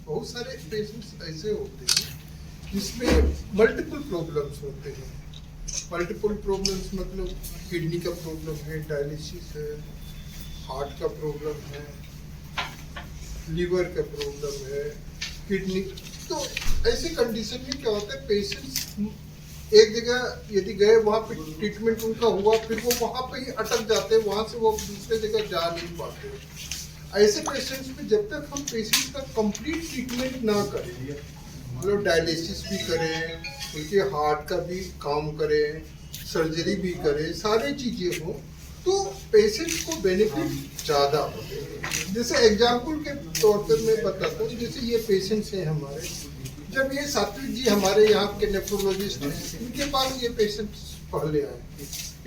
बहुत सारे पेशेंट्स ऐसे होते हैं जिसमें मल्टीपल प्रॉब्लम्स होते हैं। मल्टीपल प्रॉब्लम्स मतलब किडनी का प्रॉब्लम है, डायलिसिस है, हार्ट का प्रॉब्लम है, लीवर का प्रॉब्लम है, किडनी। तो ऐसी कंडीशन में क्या होता है, पेशेंट्स एक जगह यदि गए, वहाँ पे ट्रीटमेंट उनका हुआ, फिर वो वहाँ पे ही अटक जाते हैं, वहाँ से वो दूसरे जगह जा नहीं पाते। ऐसे पेशेंट्स में जब तक हम पेशेंट का कंप्लीट ट्रीटमेंट ना करें, मतलब डायलिसिस भी करें, उनके हार्ट का भी काम करें, सर्जरी भी करें, सारी चीज़ें हों, तो पेशेंट को बेनिफिट ज़्यादा होते हैं। जैसे एग्जाम्पल के तौर पर मैं बताता हूँ, जैसे ये पेशेंट्स हैं हमारे, जब ये सात्विक जी हमारे यहाँ के नेफ्रोलॉजिस्ट हैं, इनके पास ये पेशेंट्स पहले आए,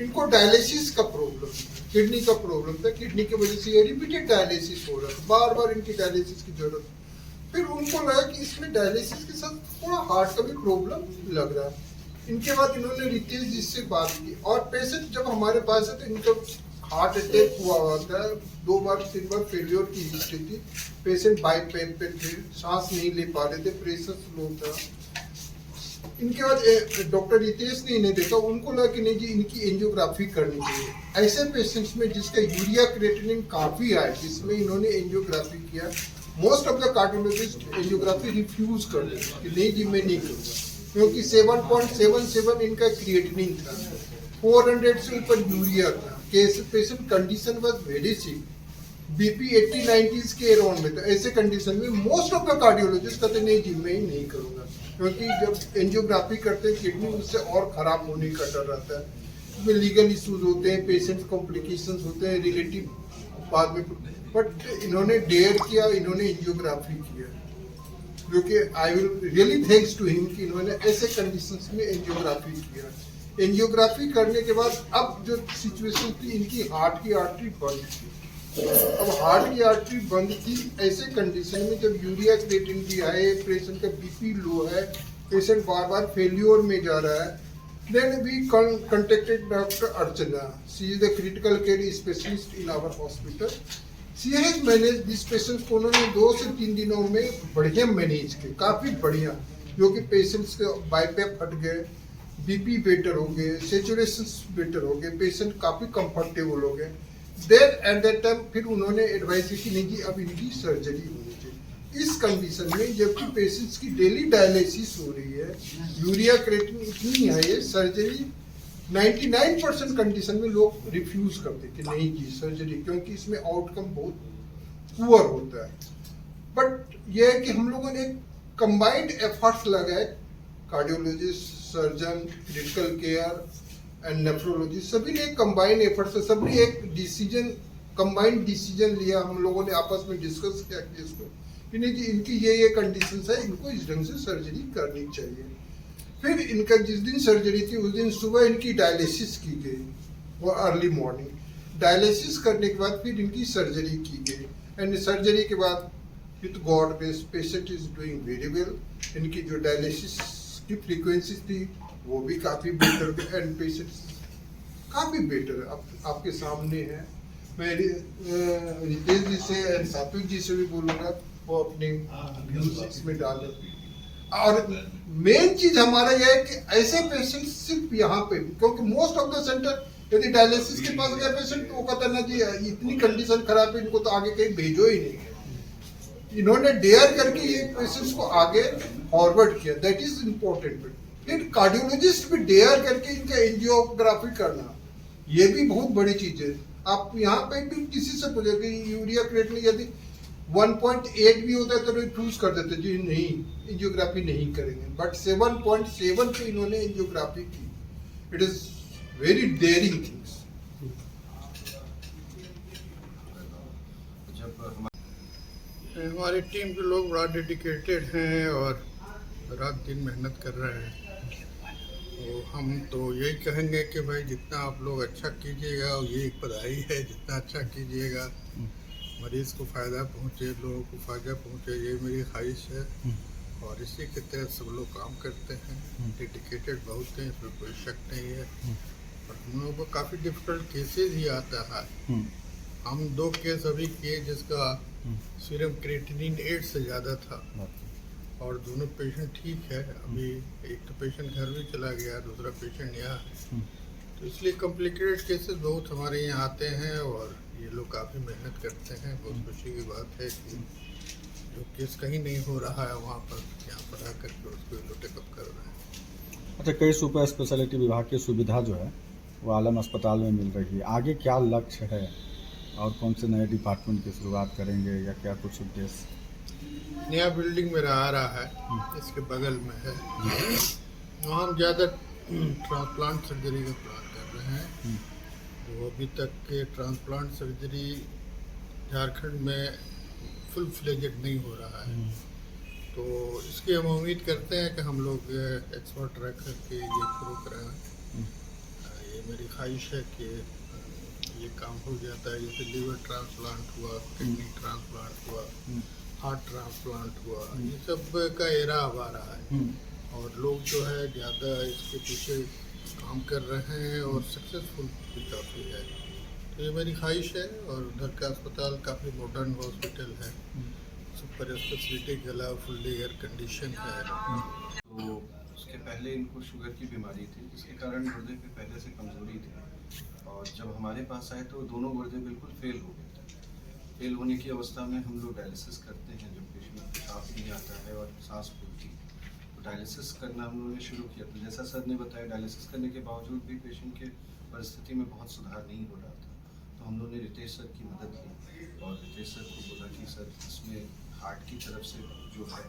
इनको डायलिसिस का प्रॉब्लम, किडनी का प्रॉब्लम था, किडनी की वजह से ये रिपीटेड डायलिसिस हो रहा था, बार बार इनकी डायलिसिस की जरूरत। फिर उनको लगा कि इसमें डायलिसिस के साथ थोड़ा हार्ट का भी प्रॉब्लम लग रहा है। इनके बाद इन्होंने रितेश जी से बात की, और पेशेंट जब हमारे पास है तो इनको हार्ट अटैक हुआ था, 2 बार 3 बार फेलियर की हिस्ट्री थी, पेशेंट बाई पैप पे थे, सांस नहीं ले पा रहे थे, प्रेशर स्लो था। इनके बाद डॉक्टर रितेश ने इन्हें देखा, उनको लगा कि नहीं जी इनकी एंजियोग्राफी करनी चाहिए। ऐसे पेशेंट्स में जिसका यूरिया क्रिएटिनिन काफी आए, जिसमें इन्होंने एंजियोग्राफी किया, most of the cardiologist angiography refuse कर देते कि नहीं जी मैं नहीं करूँगा, क्योंकि 7.77 इनका क्रिएटिनिन था, 400 से ऊपर यूरिया था, patient condition was very sick, BP 80-90s के अराउंड में था। ऐसे कंडीशन में मोस्ट ऑफ द कार्डियोलॉजिस्ट कहते नहीं जी मैं नहीं करूँगा, क्योंकि जब एंजियोग्राफी करते हैं किडनी उससे और खराब होने का डर रहता है, उसमें लीगल इश्यूज होते हैं, पेशेंट कॉम्प्लिकेशंस होते हैं, रिलेटिव बाद में। बट इन्होंने डेयर किया, इन्होंने एंजियोग्राफी किया, जो कि I will really thanks to him कि इन्होंने ऐसे कंडीशंस में एंजियोग्राफी किया। एंजियोग्राफी करने के बाद अब जो सिचुएशन थी, इनकी हार्ट की आर्टरी बंद थी। अब हार्ट की आर्टरी बंद थी, ऐसे कंडीशन में जब यूरिया क्रिएटिनिन भी है, पेशेंट का बीपी लो है, पेशेंट बार बार फेल्योर में जा रहा है, then we contacted Dr. Archana. She is the critical care specialist in our hospital. She has managed this patient को उन्होंने 2 से 3 दिनों में बढ़िया मैनेज किया, काफ़ी बढ़िया, जो कि पेशेंट्स के बाईपैप हट गए, बीपी बेटर हो गए, सेचुरेशन बेटर हो गए, पेशेंट काफ़ी कंफर्टेबल हो गए। देन एट दैट टाइम फिर उन्होंने एडवाइस की कि नहीं जी अब इनकी सर्जरी होनी चाहिए। इस कंडीशन में जबकि पेशेंट्स की डेली डायलिसिस हो रही है, यूरिया क्रिएटिनिन इतनी है, सर्जरी 99% कंडीशन में लोग रिफ्यूज करते कि नहीं जी सर्जरी, क्योंकि इसमें आउटकम बहुत पुअर होता है। बट यह है कि हम लोगों ने कंबाइंड एफर्ट्स लगाए, cardiologist, surgeon, critical care and nephrologist, सभी ने कंबाइंड एफर्ट्स से सभी एक डिसीजन, कंबाइंड डिसीजन लिया। हम लोगों ने आपस में डिस्कस किया केस को कि नहीं जी इनकी ये कंडीशंस है, इनको इस ढंग से सर्जरी करनी चाहिए। फिर इनका जिस दिन सर्जरी थी उस दिन सुबह इनकी डायलिसिस की गई, वो अर्ली मॉर्निंग डायलिसिस करने के बाद फिर इनकी सर्जरी की गई। एंड सर्जरी के बाद with God grace patient is doing very well. इनकी जो डायलिसिस की फ्रीक्वेंसी थी वो भी काफ़ी बेटर, एंड पेशेंट काफ़ी बेटर है, आपके सामने है। मैं रितेश जी से एंड सात्विक जी से भी बोलूँगा वो अपने व्यूज इसमें डालें। और मेन चीज हमारा यह है कि ऐसे पेशेंट सिर्फ यहाँ पे, क्योंकि मोस्ट ऑफ द सेंटर यदि डायलिसिस के पास गया पेशेंट तो वो कहता ना जी इतनी कंडीशन खराब है, इनको तो आगे कहीं भेजो ही नहीं। इन्होंने डेयर करके ये पेशेंट्स को आगे फॉरवर्ड किया, दैट इज इम्पोर्टेंट। फिर कार्डियोलॉजिस्ट भी डेयर करके इनका एंजियोग्राफी करना, ये भी बहुत बड़ी चीज है। आप यहाँ पे भी किसी से पूछे कि यूरिया क्रिएटिनिन यदि 1.8 भी होता है तो रिफ्यूज कर देते जी नहीं एंजियोग्राफी नहीं करेंगे, बट 7.7 पे इन्होंने एंजियोग्राफी की। It is very dairying things. हमारी टीम के लोग बड़ा डेडिकेटेड हैं और रात दिन मेहनत कर रहे हैं। तो हम तो यही कहेंगे कि भाई जितना आप लोग अच्छा कीजिएगा ये एक बधाई है, जितना अच्छा कीजिएगा मरीज़ को फ़ायदा पहुँचे, लोगों को फ़ायदा पहुँचे, ये मेरी ख्वाहिश है। और इसी के तहत सब लोग काम करते हैं, डेडिकेटेड बहुत हैं, इसमें कोई शक नहीं है। और हम लोगों को काफ़ी डिफ़िकल्ट केसेस ही आता है, हम 2 केस अभी किए जिसका सीरम क्रिएटिनिन 8 से ज़्यादा था और दोनों पेशेंट ठीक है। अभी एक तो पेशेंट घर भी चला गया, दूसरा पेशेंट यहाँ है। तो इसलिए कॉम्प्लिकेटेड केसेस बहुत हमारे यहाँ आते हैं और ये लोग काफ़ी मेहनत करते हैं। बहुत खुशी की बात है कि जो केस कहीं नहीं हो रहा है वहाँ पर यहाँ पर आकर के उसको ये लोग टेकअप कर रहे हैं। अच्छा, कई सुपर स्पेशलिटी विभाग की सुविधा जो है वो आलम अस्पताल में मिल रही है, आगे क्या लक्ष्य है और कौन से नए डिपार्टमेंट की शुरुआत करेंगे या क्या कुछ उद्देश्य? नया बिल्डिंग मेरा आ रहा है, इसके बगल में है, वहाँ हम ज़्यादा ट्रांसप्लांट सर्जरी का प्लान कर रहे हैं। तो अभी तक के ट्रांसप्लांट सर्जरी झारखंड में फुल फ्लेजेड नहीं हो रहा है। तो इसकी हम उम्मीद करते हैं कि हम लोग एक्सपर्ट रख करके ये शुरू कराएं। ये मेरी ख्वाहिश है कि ये काम हो जाता है। जैसे लीवर ट्रांसप्लांट हुआ, किडनी ट्रांसप्लांट हुआ, हार्ट ट्रांसप्लांट हुआ, ये सब का एरा अब आ रहा है और लोग जो है ज़्यादा इसके पीछे काम कर रहे हैं और सक्सेसफुल भी काफ़ी है। तो ये मेरी ख्वाहिश है और उधर का अस्पताल काफ़ी मॉडर्न हॉस्पिटल है, सुपर स्पेशलिटी के अलावा फुल्ली एयर कंडीशन है। तो उसके पहले इनको शुगर की बीमारी थी जिसके कारण गुर्दे पे पहले से कमज़ोरी थी और जब हमारे पास आए तो दोनों गुर्दे बिल्कुल फेल हो गए थे। फेल होने की अवस्था में हम लोग डायलिसिस करते हैं जब पेशेंट को पेशाब नहीं आता है और सांस फूलती, तो डायलिसिस करना हम लोगों ने शुरू किया। तो जैसा सर ने बताया, डायलिसिस करने के बावजूद भी पेशेंट के परिस्थिति में बहुत सुधार नहीं हो रहा था। तो हम लोगों ने रितेश सर की मदद ली और रितेश सर को बोला कि सर इसमें हार्ट की तरफ से जो है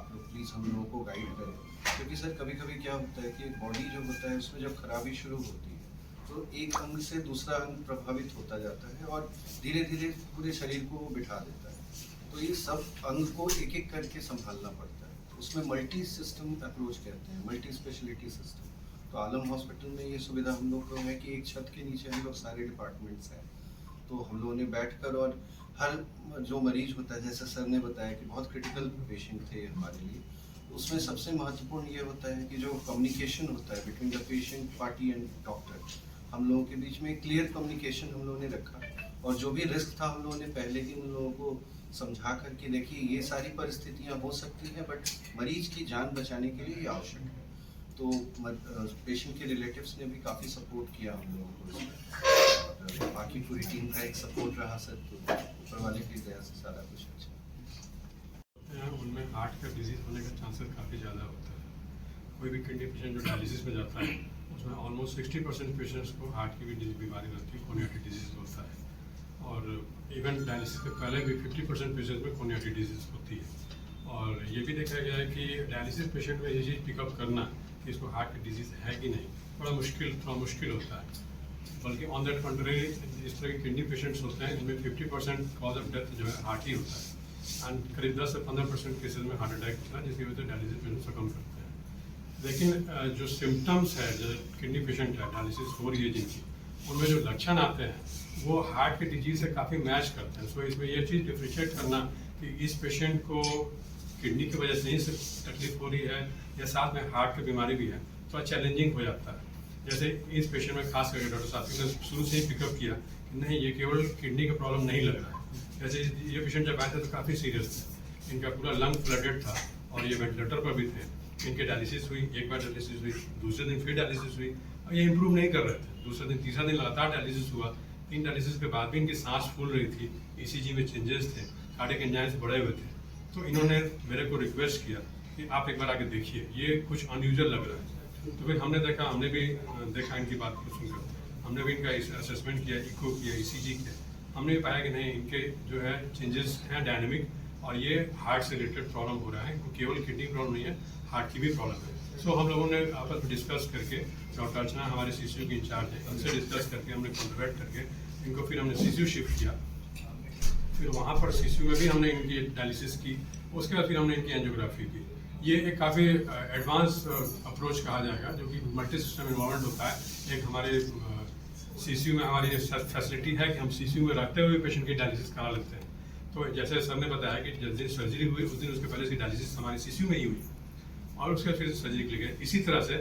आप लोग प्लीज़ हम लोगों को गाइड करें, क्योंकि सर कभी कभी क्या होता है कि बॉडी जो होता है उसमें जब खराबी शुरू होती है तो एक अंग से दूसरा अंग प्रभावित होता जाता है और धीरे धीरे पूरे शरीर को बिठा देता है। तो ये सब अंग को एक एक करके संभालना पड़ता है। उसमें मल्टी सिस्टम अप्रोच कहते हैं, मल्टी स्पेशलिटी सिस्टम। तो आलम हॉस्पिटल में ये सुविधा हम लोग को है कि एक छत के नीचे हम लोग सारे डिपार्टमेंट्स हैं। तो हम लोगों ने बैठकर और हर जो मरीज होता है, जैसे सर ने बताया कि बहुत क्रिटिकल पेशेंट थे हमारे लिए, उसमें सबसे महत्वपूर्ण ये होता है कि जो कम्युनिकेशन होता है between the patient party and doctor, हम लोगों के बीच में क्लियर कम्युनिकेशन हम लोगों ने रखा और जो भी रिस्क था हम लोगों ने पहले ही उन लोगों को समझा करके देखिए ये सारी परिस्थितियाँ हो सकती हैं बट मरीज की जान बचाने के लिए ये आवश्यक है। तो पेशेंट के रिलेटिव्स ने भी काफ़ी सपोर्ट किया हम लोगों को इसमें और बाकी पूरी टीम का एक सपोर्ट रहा सर। तो ऊपर वाले की दया से सारा कुछ अच्छा। उनमें हार्ट का डिजीज़ होने का चांसेस काफ़ी ज़्यादा होता है। कोई भी किडनी पेशेंट जो डायलिसिस में जाता है उसमें ऑलमोस्ट 60% पेशेंट्स को हार्ट की भी बीमारी रहती है, कोनियाटिक डिजीज़ होता है। और इवन डायलिसिस के पहले भी 50% पेशेंट्स में कोनियाटिक डिजीज़ होती है। और ये भी देखा गया है कि डायलिसिस पेशेंट में ये चीज़ पिकअप करना कि इसको हार्ट की डिजीज़ है कि नहीं थोड़ा मुश्किल होता है। बल्कि ऑन दैट कंट्री इस तरह के किडनी पेशेंट्स होते हैं जिनमें 50% कॉज ऑफ डेथ जो है हार्ट ही होता है एंड करीब 10 से 15% केसेज में हार्ट अटैक होता है जिसकी वजह से डायलिसिस पेशेंट सकम करते हैं। लेकिन जो सिम्टम्स है जो किडनी पेशेंट है डायलिसिस हो रही है जिनकी, उनमें जो लक्षण आते हैं वो हार्ट के डिजीज से काफ़ी मैच करते हैं। सो इसमें ये चीज़ डिफ्रेंशिएट करना कि इस पेशेंट को किडनी की वजह से नहीं सिर्फ तकलीफ हो रही है या साथ में हार्ट की बीमारी भी है, थोड़ा चैलेंजिंग हो जाता है। जैसे इस पेशेंट में खास करके डॉक्टर साहब ने शुरू से ही पिकअप किया कि नहीं ये केवल किडनी का प्रॉब्लम नहीं लग रहा है। जैसे ये पेशेंट जब आए थे तो काफ़ी सीरियस थे, इनका पूरा लंग फ्लडेड था और ये वेंटिलेटर पर भी थे। इनके डायलिसिस हुई, एक बार डायलिसिस हुई, दूसरे दिन फिर डायलिसिस हुई और ये इंप्रूव नहीं कर रहे थे। दूसरे दिन तीसरा दिन लगातार डायलिसिस हुआ। 3 डायलिसिस के बाद भी इनकी सांस फूल रही थी, ईसीजी में चेंजेस थे, कार्डियक एंजाइम्स बढ़े हुए थे। तो इन्होंने मेरे को रिक्वेस्ट किया कि आप एक बार आके देखिए, ये कुछ अनयूजुअल लग रहा है। तो फिर हमने भी देखा इनकी बात को सुनकर, हमने भी इनका असेसमेंट किया, इको किया, ईसीजी किया। हमने भी पाया कि नहीं इनके जो है चेंजेस हैं डायनेमिक और ये हार्ट से रिलेटेड प्रॉब्लम हो रहा है। इनको केवल किडनी प्रॉब्लम नहीं है, हार्ट की भी प्रॉब्लम है। सो हम लोगों ने आपस में डिस्कस करके, डॉक्टर अर्चना हमारे सीसीयू की इंचार्ज है, उनसे डिस्कस करके हमने कॉन्ट्रैक्ट करके इनको फिर हमने सीसीयू शिफ्ट किया। फिर वहाँ पर सीसीयू में भी हमने इनकी डायलिसिस की, उसके बाद फिर हमने इनकी एंजियोग्राफी की। ये एक काफ़ी एडवांस अप्रोच कहा जाएगा जो कि मल्टी सिस्टम इन्वॉल्व होता है। एक हमारे सीसीयू में हमारी फैसिलिटी है कि हम सीसीयू में रखते हुए पेशेंट की डायलिसिस करा लेते हैं। तो जैसे सर ने बताया कि जिस दिन सर्जरी हुई उस दिन उसके पहले से डायलिसिस हमारे सीसीयू में ही हुई और उसके बाद फिर सर्जरी के लिए गए। इसी तरह से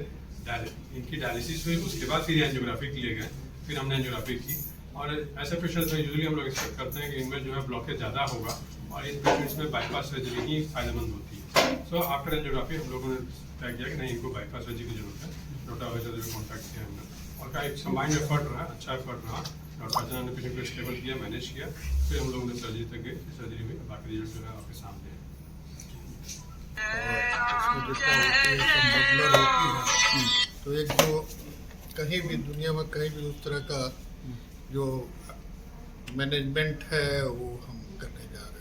इनकी डायलिसिस हुई, उसके बाद फिर एंजियोग्राफी के लिए गए, फिर हमने एंजियोग्राफी की। और ऐसे पेशेंट्स में यूजुअली हम लोग एक्सपेक्ट करते हैं कि इनमें जो है ब्लॉकेज ज़्यादा होगा और इन पेशेंट्स में बाईपास सर्जरी ही फायदेमंद होती है। सो आफ्टर एंजियोग्राफी हम लोगों ने तय किया कि नहीं, इनको बाईपास सर्जरी की जरूरत है। डॉक्टर अवैध से कॉन्टैक्ट किया हमने और का एक कंबाइंड एफर्ट रहा, अच्छा एफर्ट रहा। डॉक्टर अर्चना ने पेशेंट को स्टेबल किया, मैनेज किया, फिर हम लोगों ने सर्जरी तक गए। सर्जरी में बाकी रिजल्ट जो है आपके सामने है। तो एक जो कहीं भी दुनिया में कहीं भी उस तरह का जो मैनेजमेंट है वो हम करने जा रहे हैं।